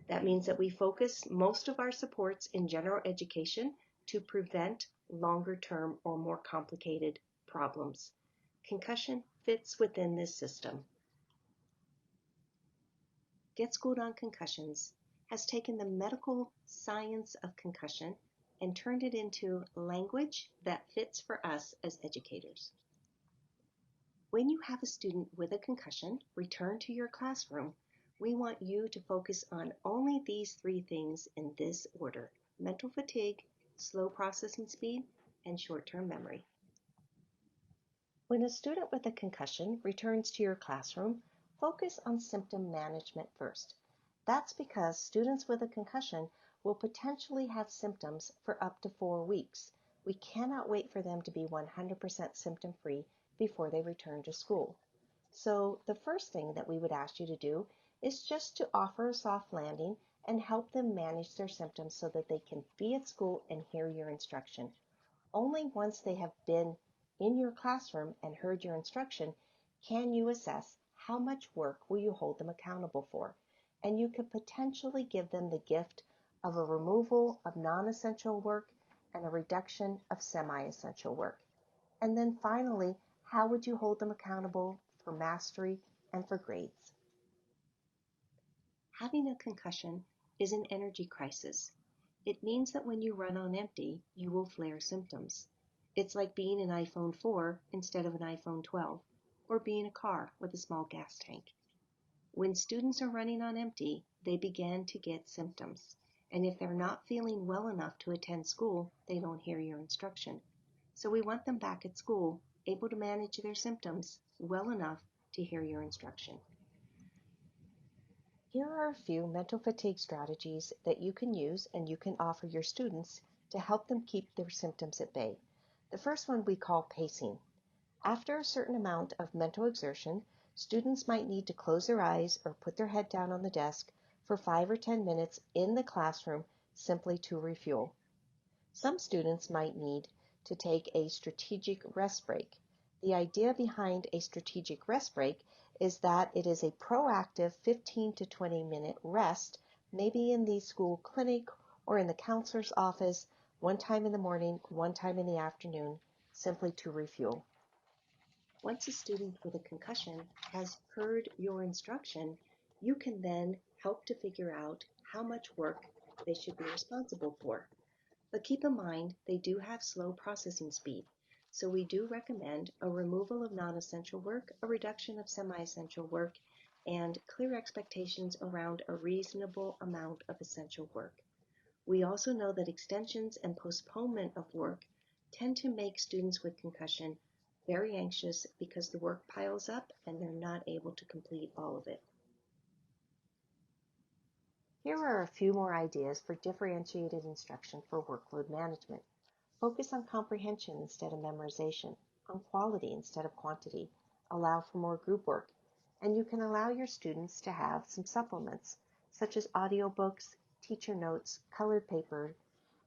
That means that we focus most of our supports in general education to prevent longer-term or more complicated problems. Concussion fits within this system. Get Schooled on Concussions has taken the medical science of concussion and turned it into language that fits for us as educators. When you have a student with a concussion return to your classroom, we want you to focus on only these three things in this order: mental fatigue, slow processing speed, and short-term memory. When a student with a concussion returns to your classroom, focus on symptom management first. That's because students with a concussion will potentially have symptoms for up to 4 weeks. We cannot wait for them to be 100% symptom-free before they return to school. So the first thing that we would ask you to do is just to offer a soft landing and help them manage their symptoms so that they can be at school and hear your instruction. Only once they have been in your classroom and heard your instruction can you assess how much work will you hold them accountable for. And you could potentially give them the gift of a removal of non-essential work and a reduction of semi-essential work. And then finally, how would you hold them accountable for mastery and for grades? Having a concussion is an energy crisis. It means that when you run on empty, you will flare symptoms. It's like being an iPhone 4 instead of an iPhone 12, or being a car with a small gas tank. When students are running on empty, they begin to get symptoms. And if they're not feeling well enough to attend school, they don't hear your instruction. So we want them back at school, able to manage their symptoms well enough to hear your instruction. Here are a few mental fatigue strategies that you can use and you can offer your students to help them keep their symptoms at bay. The first one we call pacing. After a certain amount of mental exertion, students might need to close their eyes or put their head down on the desk for 5 or 10 minutes in the classroom simply to refuel. Some students might need to take a strategic rest break. The idea behind a strategic rest break is that it is a proactive 15 to 20 minute rest, maybe in the school clinic or in the counselor's office, one time in the morning, one time in the afternoon, simply to refuel. Once a student with a concussion has heard your instruction, you can then help to figure out how much work they should be responsible for. But keep in mind, they do have slow processing speed. So we do recommend a removal of non-essential work, a reduction of semi-essential work, and clear expectations around a reasonable amount of essential work. We also know that extensions and postponement of work tend to make students with concussion very anxious because the work piles up and they're not able to complete all of it. Here are a few more ideas for differentiated instruction for workload management. Focus on comprehension instead of memorization, on quality instead of quantity. Allow for more group work, and you can allow your students to have some supplements, such as audiobooks, teacher notes, colored paper,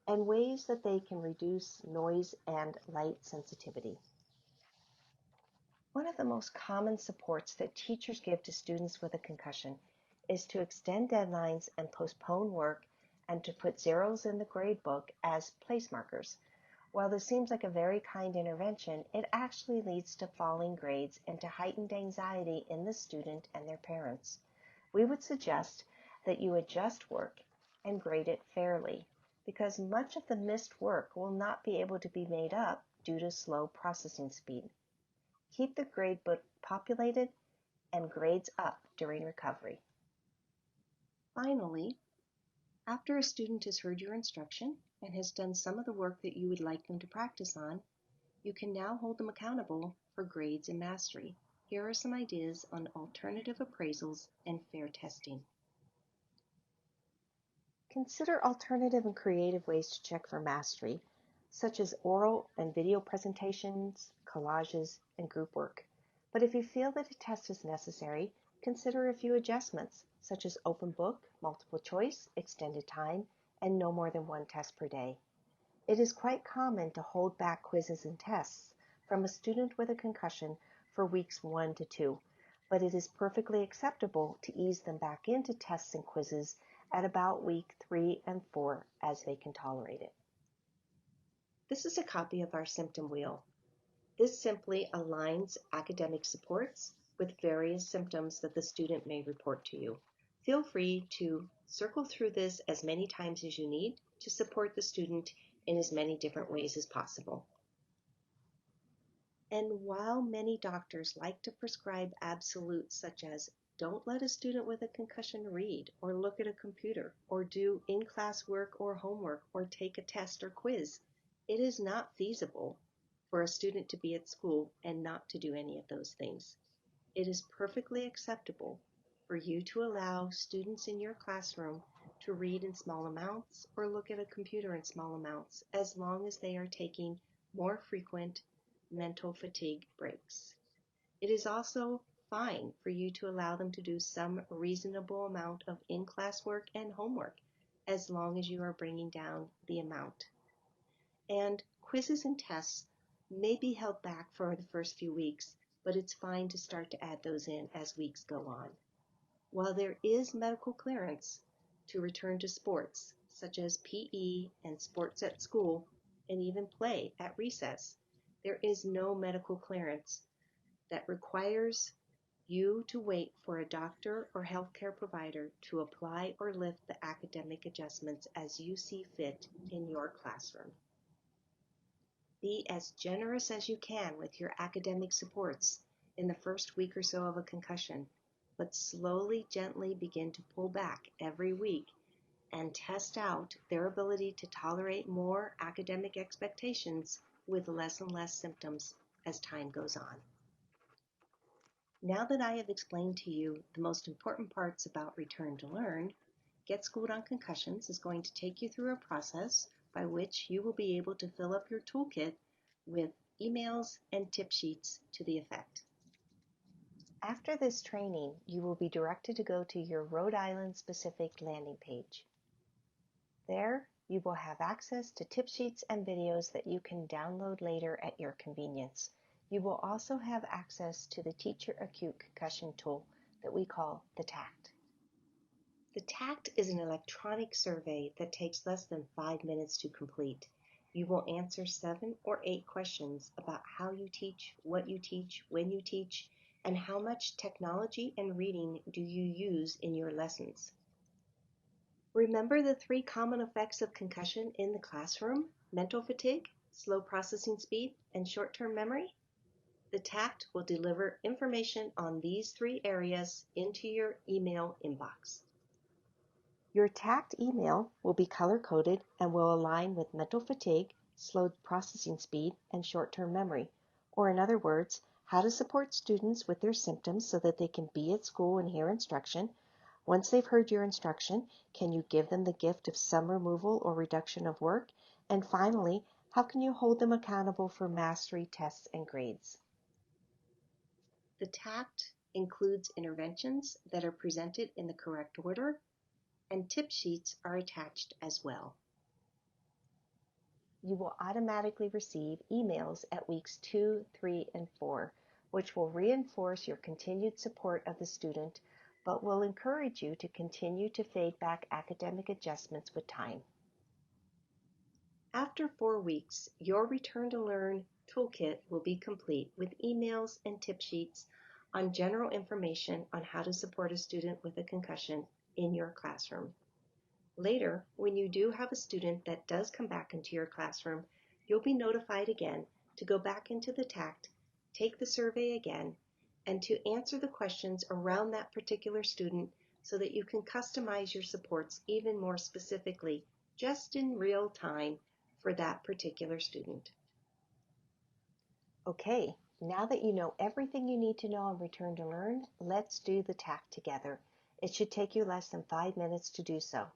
and ways that they can reduce noise and light sensitivity. One of the most common supports that teachers give to students with a concussion is to extend deadlines and postpone work and to put zeros in the grade book as place markers. While this seems like a very kind intervention, it actually leads to falling grades and to heightened anxiety in the student and their parents. We would suggest that you adjust work and grade it fairly, because much of the missed work will not be able to be made up due to slow processing speed. Keep the grade book populated and grades up during recovery. Finally, after a student has heard your instruction and has done some of the work that you would like them to practice on, you can now hold them accountable for grades and mastery. Here are some ideas on alternative appraisals and fair testing. Consider alternative and creative ways to check for mastery, such as oral and video presentations, collages, and group work. But if you feel that a test is necessary, consider a few adjustments, such as open book, multiple choice, extended time, and no more than one test per day. It is quite common to hold back quizzes and tests from a student with a concussion for weeks 1 to 2, but it is perfectly acceptable to ease them back into tests and quizzes at about week 3 and 4 as they can tolerate it. This is a copy of our symptom wheel. This simply aligns academic supports with various symptoms that the student may report to you. Feel free to circle through this as many times as you need to support the student in as many different ways as possible. And while many doctors like to prescribe absolutes such as don't let a student with a concussion read or look at a computer or do in-class work or homework or take a test or quiz, it is not feasible for a student to be at school and not to do any of those things. It is perfectly acceptable for you to allow students in your classroom to read in small amounts or look at a computer in small amounts as long as they are taking more frequent mental fatigue breaks. It is also fine for you to allow them to do some reasonable amount of in-class work and homework as long as you are bringing down the amount. And quizzes and tests may be held back for the first few weeks, but it's fine to start to add those in as weeks go on. While there is medical clearance to return to sports, such as PE and sports at school, and even play at recess, there is no medical clearance that requires you to wait for a doctor or healthcare provider to apply or lift the academic adjustments as you see fit in your classroom. Be as generous as you can with your academic supports in the first week or so of a concussion, but slowly, gently begin to pull back every week and test out their ability to tolerate more academic expectations with less and less symptoms as time goes on. Now that I have explained to you the most important parts about Return to Learn, Get Schooled on Concussions is going to take you through a process by which you will be able to fill up your toolkit with emails and tip sheets to the effect. After this training, you will be directed to go to your Rhode Island specific landing page. There, you will have access to tip sheets and videos that you can download later at your convenience. You will also have access to the Teacher Acute Concussion tool that we call the TACT. The TACT is an electronic survey that takes less than 5 minutes to complete. You will answer 7 or 8 questions about how you teach, what you teach, when you teach, and how much technology and reading do you use in your lessons. Remember the 3 common effects of concussion in the classroom: mental fatigue, slow processing speed, and short-term memory? The TACT will deliver information on these 3 areas into your email inbox. Your TACT email will be color-coded and will align with mental fatigue, slow processing speed, and short-term memory, or in other words, how to support students with their symptoms so that they can be at school and hear instruction. Once they've heard your instruction, can you give them the gift of some removal or reduction of work? And finally, how can you hold them accountable for mastery tests and grades? The TACT includes interventions that are presented in the correct order, and tip sheets are attached as well. You will automatically receive emails at weeks 2, 3, and 4, which will reinforce your continued support of the student, but will encourage you to continue to fade back academic adjustments with time. After 4 weeks, your Return to Learn toolkit will be complete with emails and tip sheets on general information on how to support a student with a concussion in your classroom. Later, when you do have a student that does come back into your classroom, you'll be notified again to go back into the TACT, take the survey again, and to answer the questions around that particular student so that you can customize your supports even more specifically, just in real time for that particular student. Okay, now that you know everything you need to know on Return to Learn, let's do the TACT together. It should take you less than 5 minutes to do so.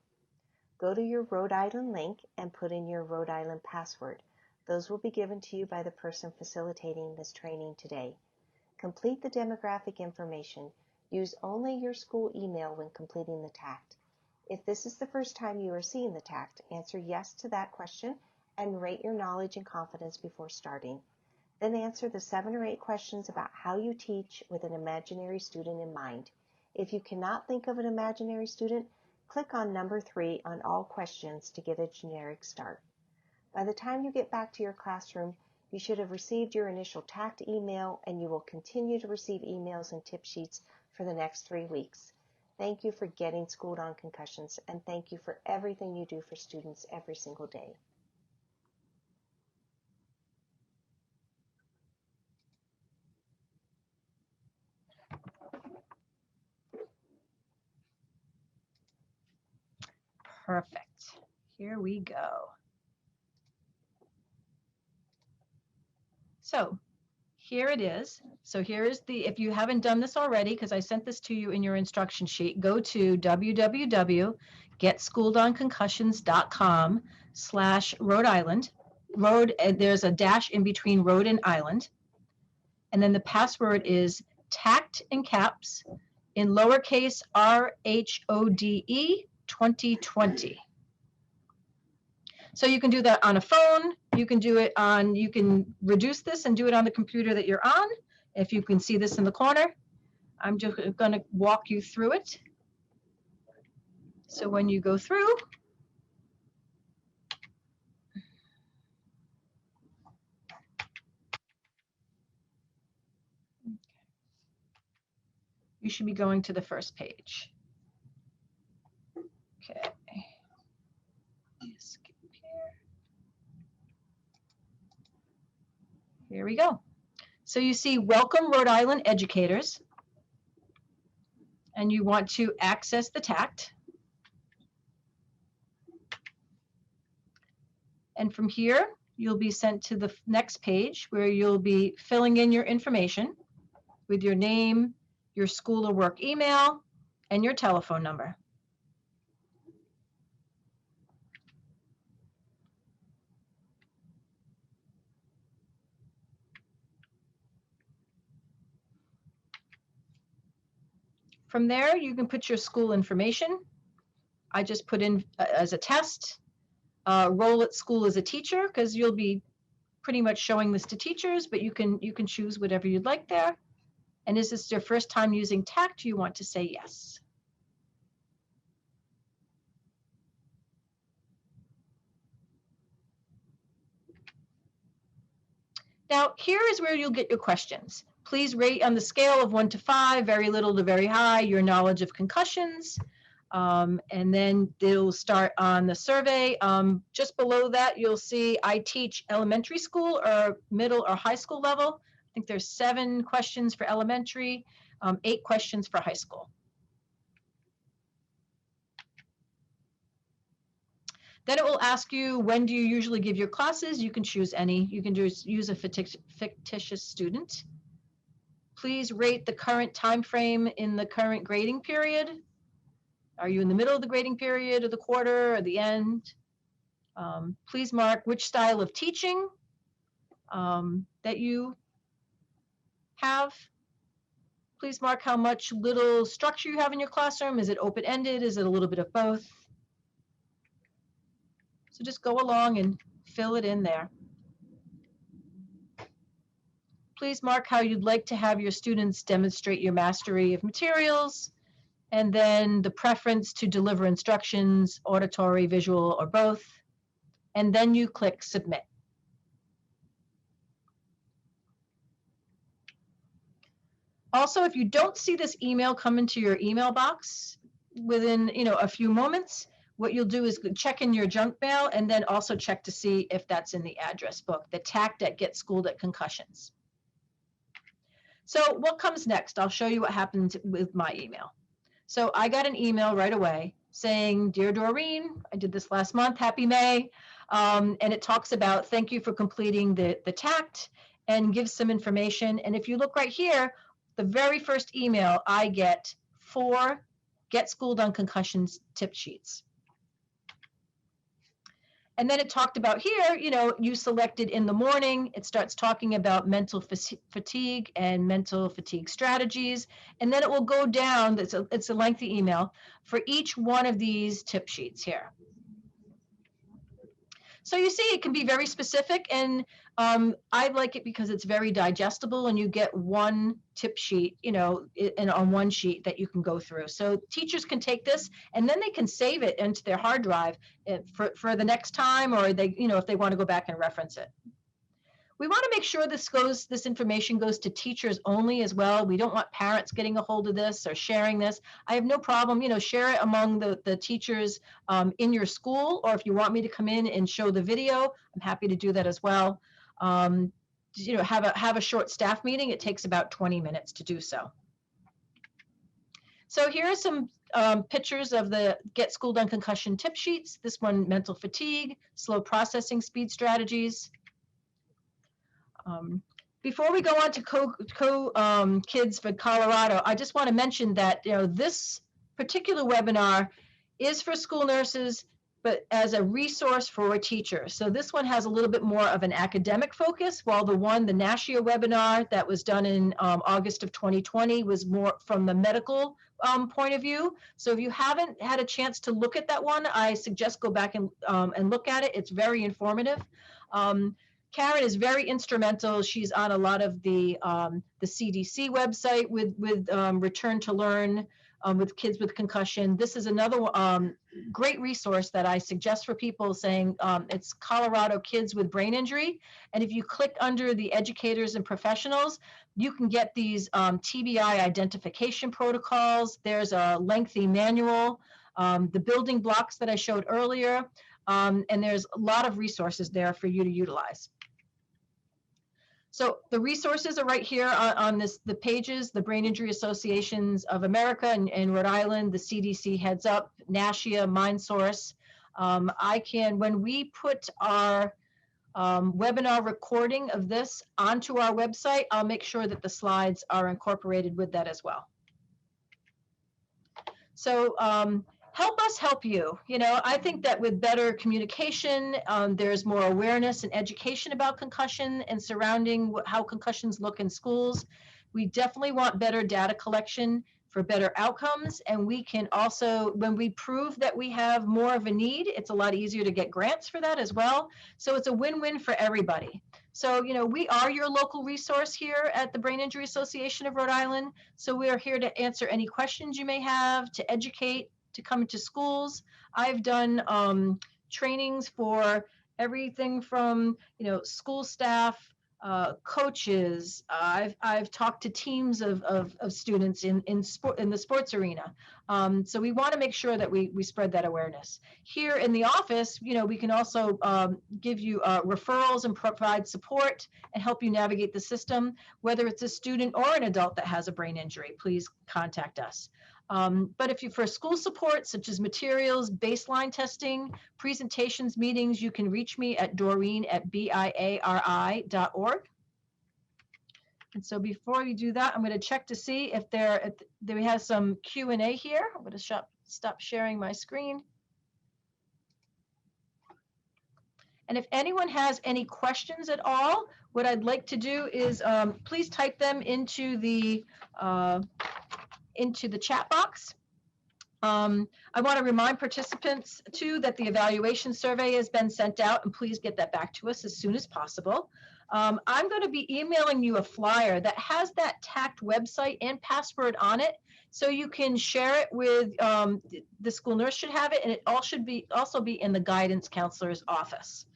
Go to your Rhode Island link and put in your Rhode Island password. Those will be given to you by the person facilitating this training today. Complete the demographic information. Use only your school email when completing the TACT. If this is the first time you are seeing the TACT, answer yes to that question and rate your knowledge and confidence before starting. Then answer the 7 or 8 questions about how you teach with an imaginary student in mind. If you cannot think of an imaginary student, click on number 3 on all questions to get a generic start. By the time you get back to your classroom, you should have received your initial TACT email, and you will continue to receive emails and tip sheets for the next 3 weeks. Thank you for getting schooled on concussions, and thank you for everything you do for students every single day. Perfect. Here we go. So here it is. So here is the, if you haven't done this already, because I sent this to you in your instruction sheet, go to www.getschooledonconcussions.com/Rhode Island. Rhode, there's a dash in between Rhode and Island. And then the password is TACT in caps in lowercase RHODE 2020. So you can do that on a phone. You can do it on, you can reduce this and do it on the computer that you're on. If you can see this in the corner, I'm just going to walk you through it. So when you go through, you should be going to the first page. Okay. Skip here. Here we go. So you see, welcome Rhode Island educators. And you want to access the TACT. And from here, you'll be sent to the next page where you'll be filling in your information with your name, your school or work email, and your telephone number. From there, you can put your school information. I just put in as a test, role at school as a teacher, because you'll be pretty much showing this to teachers, but you can choose whatever you'd like there. And is this your first time using TACT? You want to say yes. Now, here is where you'll get your questions. Please rate on the scale of 1 to 5, very little to very high, your knowledge of concussions. And then they'll start on the survey. Just below that, you'll see I teach elementary school or middle or high school level. I think there's 7 questions for elementary, 8 questions for high school. Then it will ask you, when do you usually give your classes? You can choose any. You can just use a fictitious student. Please rate the current time frame in the current grading period. Are you in the middle of the grading period, or the quarter, or the end? Please mark which style of teaching that you have. Please mark how much little structure you have in your classroom. Is it open-ended? Is it a little bit of both? So just go along and fill it in there. Please mark how you'd like to have your students demonstrate your mastery of materials, and then the preference to deliver instructions, auditory, visual, or both. And then you click submit. Also, if you don't see this email come into your email box within a few moments, what you'll do is check in your junk mail, and then also check to see if that's in the address book, the TACT at Get Schooled at Concussions. So what comes next? I'll show you what happened with my email. So I got an email right away saying, "Dear Doreen, I did this last month, happy May." And it talks about, thank you for completing the TACT, and gives some information. And if you look right here, the very first email I get 4 Get Schooled on Concussions tip sheets. And then it talked about here, you selected in the morning. It starts talking about mental fatigue and mental fatigue strategies. And then it will go down, it's a lengthy email, for each one of these tip sheets here. So you see, it can be very specific, and I like it because it's very digestible, and you get one tip sheet, and on one sheet that you can go through. So teachers can take this, and then they can save it into their hard drive for the next time, or if they want to go back and reference it. We want to make sure this information goes to teachers only as well. We don't want parents getting a hold of this or sharing this. I have no problem, share it among the teachers in your school, or if you want me to come in and show the video, I'm happy to do that as well. Have a short staff meeting. It takes about 20 minutes to do so. So here are some pictures of the Get School Done Concussion tip sheets. This one, mental fatigue, slow processing speed strategies. Before we go on to Kids for Colorado, I just want to mention that this particular webinar is for school nurses, but as a resource for teachers. So this one has a little bit more of an academic focus, while the NASHIA webinar that was done in August of 2020 was more from the medical point of view. So if you haven't had a chance to look at that one, I suggest go back and look at it. It's very informative. Karen is very instrumental. She's on a lot of the CDC website with Return to Learn with kids with concussion. This is another great resource that I suggest for people, saying it's Colorado Kids with Brain Injury. And if you click under the educators and professionals, you can get these TBI identification protocols. There's a lengthy manual, the building blocks that I showed earlier, and there's a lot of resources there for you to utilize. So the resources are right here on the pages, the Brain Injury Associations of America and Rhode Island, the CDC Heads Up, NASHIA, MindSource. When we put our webinar recording of this onto our website, I'll make sure that the slides are incorporated with that as well. So help us help you. I think that with better communication, there's more awareness and education about concussion and surrounding how concussions look in schools. We definitely want better data collection for better outcomes. And we can also, when we prove that we have more of a need, it's a lot easier to get grants for that as well. So it's a win-win for everybody. So, we are your local resource here at the Brain Injury Association of Rhode Island. So we are here to answer any questions you may have, to educate, to come into schools. I've done trainings for everything from school staff, coaches. I've talked to teams of students in the sports arena. So we want to make sure that we spread that awareness. Here in the office, we can also give you referrals and provide support and help you navigate the system. Whether it's a student or an adult that has a brain injury, please contact us. But if you for school support, such as materials, baseline testing, presentations, meetings, you can reach me at doreen@biari.org. And so before you do that, I'm going to check to see if there has some Q&A here. I'm going to stop sharing my screen. And if anyone has any questions at all, what I'd like to do is please type them into the chat box. I want to remind participants too that the evaluation survey has been sent out, and please get that back to us as soon as possible. I'm going to be emailing you a flyer that has that TACT website and password on it, so you can share it with the school nurse should have it, and it all should also be in the guidance counselor's office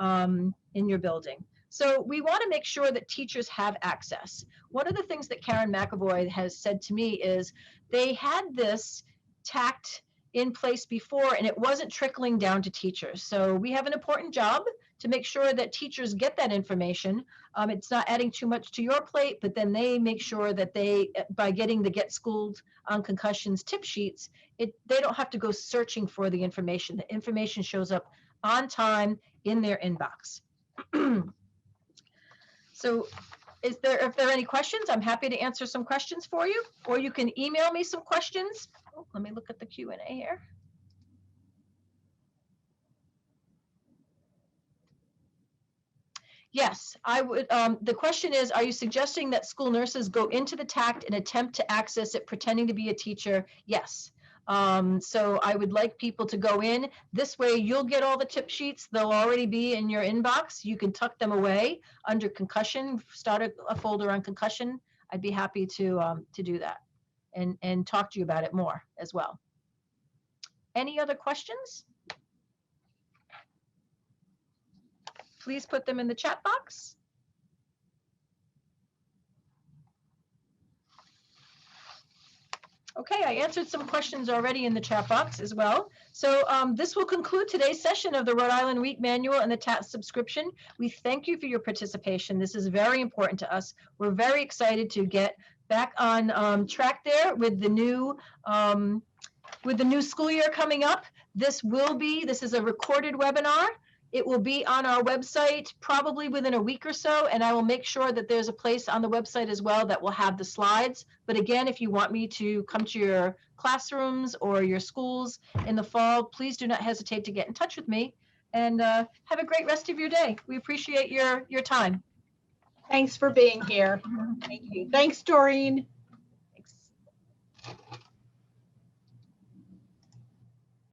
in your building. So we want to make sure that teachers have access. One of the things that Karen McAvoy has said to me is they had this TACT in place before, and it wasn't trickling down to teachers. So we have an important job to make sure that teachers get that information. It's not adding too much to your plate, but then they make sure that by getting the Get Schooled on Concussions tip sheets, they don't have to go searching for the information. The information shows up on time in their inbox. So if there are any questions, I'm happy to answer some questions for you, or you can email me some questions. Oh, let me look at the Q&A here. Yes, I would. The question is, are you suggesting that school nurses go into the TACT and attempt to access it pretending to be a teacher? Yes. So I would like people to go in. This way you'll get all the tip sheets. They'll already be in your inbox. You can tuck them away under concussion, start a folder on concussion. I'd be happy to do that and talk to you about it more as well. Any other questions? Please put them in the chat box. Okay, I answered some questions already in the chat box as well. So this will conclude today's session of the Rhode Island Week Manual and the TACT subscription. We thank you for your participation. This is very important to us. We're very excited to get back on track there with the new school year coming up. This is a recorded webinar. It will be on our website probably within a week or so, and I will make sure that there's a place on the website as well that will have the slides. But again, if you want me to come to your classrooms or your schools in the fall, please do not hesitate to get in touch with me, and have a great rest of your day. We appreciate your time. Thanks for being here. Thank you. Thanks, Doreen.